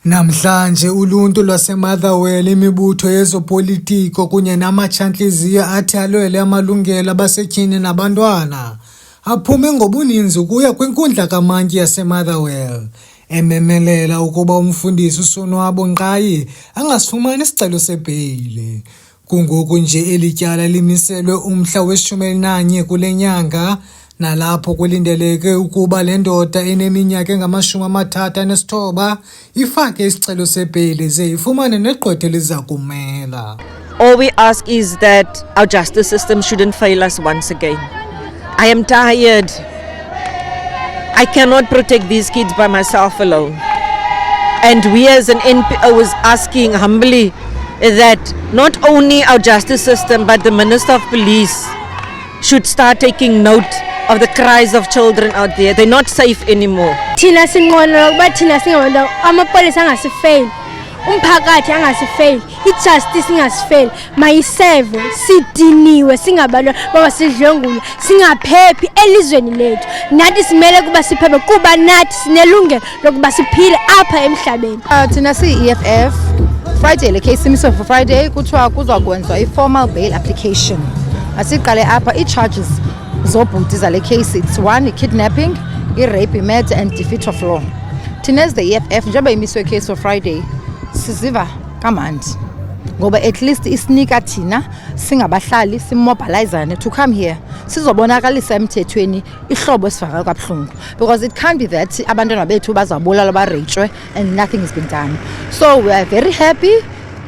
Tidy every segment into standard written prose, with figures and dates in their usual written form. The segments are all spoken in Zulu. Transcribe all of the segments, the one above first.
Namhlanje uluntu lwaseMotherwell, imibutho yezopolitiko kunye namatshantliziyo athi alwele amalungelo abasetyhini nabantwana aphume ngobuninzi ukuya kwinkundla kamantyi yaseMotherwell ememelela ukuba umfundisi uSonwabo Nqayi angasifumani isicelo sebheyile. Kungoku nje eli tyala limiselwe umhla we-11 kule nyanga, nalapho kulindeleke ukuba le ndoda eneminyaka engama-39 ifake isicelo sebheyile ze ifumane negqwetha eliza kumela. All we ask is that our justice system shouldn't fail us once again. I am tired. I cannot protect these kids by myself alone. And we as an NPO is asking humbly that not only our justice system but the Minister of Police should start taking note of the cries of children out there. They're not safe anymore. Thina sinqonela ukuba thina singabantu amapolisa angasifeli, umphakathi angasifeli, ijustice ingasifeli, mayiseve sidiniwe singabantu babasidlwengula, singaphephi elizweni lethu. Nathi simele kuba siphephe kuba nathi sinelungelo lokuba siphile apha emhlabeni. Thina si-EFF Friday le case imiso for Friday kuthiwa kuzakwenziwa i-formal bail application. Asiqale apha i-charges zobhuti zale case. It's 1, kidnapping, rape, murder and defeat of law. Thina as the EFF njengoba imiswe case for Friday siziva kamandi ngoba at least isinika thina singabahlali simobilizane to come here sizobonakalisa emthethweni ihlobo esifaka kabuhlungu, because it can't be that abantwana bethu bazabulala barejwe and nothing has been done. So we are very happy.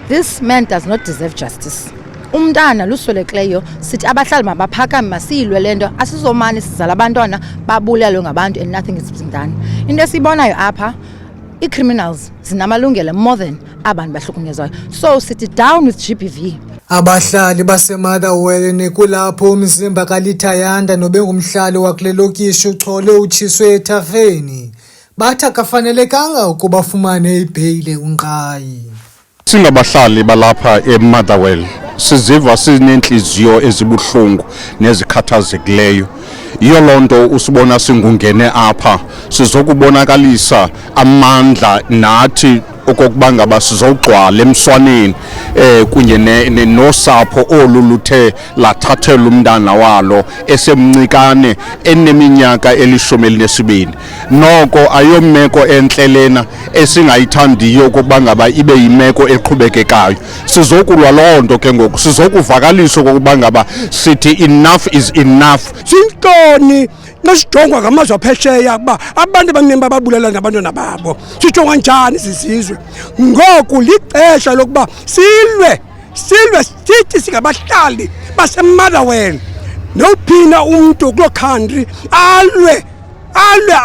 This man does not deserve justice. Umntana luswelekileyo sithi abahlali mabaphakame masiyilwe lento, asizomani sizala abantwana babulelwe ngabantu and nothing is being done. Into esibonayo apha i-criminals zinamalungelo more than abantu bahlukunyezwayo. So sithi down with GBV. Abahlali baseMotherwell nekulapho umzimba kaLithayanda nobengumhlali wakule lokishi uChole utshiswe ethafeni bathi akafanelekanga ukuba afumane ibheyile uNqayi. Singabahlali balapha eMotherwell siziva sinenhliziyo ezibuhlungu nezikhathazekileyo. Iyo lonto usibona singungene apha sizokubonakalisa amandla nathi okokuba ngaba sizogcwala emswaneni kunye nosapho oluluthe lathathela umntana walo esemncikane eneminyaka eli-12. Noko ayomeko enhlelena esingayithandiyo ukuba ngaba ibe yimeko eqhubekekayo. Sizokulwa lonto ke ngoku, sizokuvakaliswa ukuba ngaba sithi enough is enough. Sintoni nasijongwa ngamazwe aphesheya kuba abantu abaningi bababulala ngabantwana babo, sijongwa njani sizizwe? Ngoku lixesha lokuba silwe sithi singabahlali baseMotherwell nophina umuntu kulo country alwe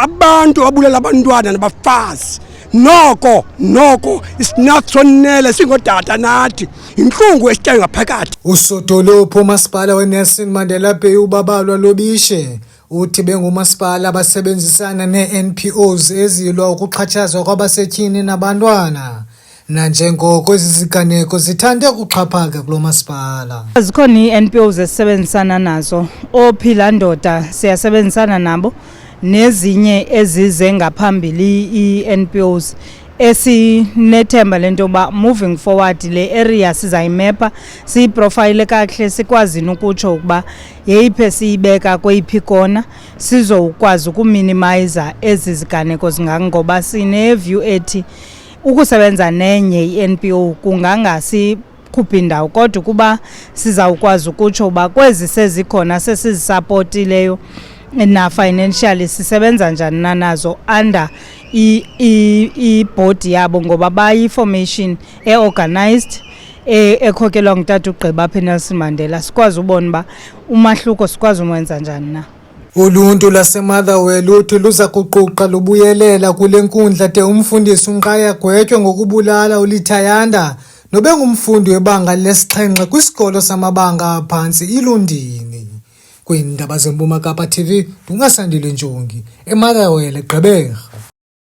abantu abulala abantwana nabafazi. Noko isinathonele singodada nathi inhlungu esitya ngaphakathi. Usodolophu umasipala weNelson Mandela Bay uBabalwa Lobishe uthi bengumasipala abasebenzisana ne-NPOs ezilwa ukuxhatshazwa kwabasetyhini nabantwana, nanjengoko ezi ziganeko zithande ukuxhaphaka kulo masipala. Zikhona ii-NPOs ezisebenzisana nazo, ophila ndoda siyasebenzisana nabo, nezinye ezize ngaphambili ii-NPOs esinethemba lento ba moving forward le area sizayimepa siyiprofile kakuhle sikwazi ukutsho ukuba yeyiphe siyibeka kweyiphi kona sizokwazi ukuminimize ezi ziganeko zingangoba sine-view ethi ukusebenza nenye i-NPO kungangasikhuphi indawo, kodwa kuba sizawukwazi ukutsho uba kwezi sezikhona sesizisapothileyo na financially sisebenza njani nazo under i-board yabo ngoba bayi-formation e-organized ekhokelwa ngutata uGqiba apha eNelson Mandela. Sikwazi ubona uba umahluko sikwazi umwenza njani na. Uluntu lwaseMotherwell uthi luza kuquqa lubuyelela kule nkundla de umfundisi uNqayi agwetywe ngokubulala uLithayanda nobengumfundi webanga lesi-7 kwisikolo samabanga aphantsi iLundini. Kwiindaba zeMpuma Kapa TV, Dungasandile Njongi, eMotherwell, eGqeberha.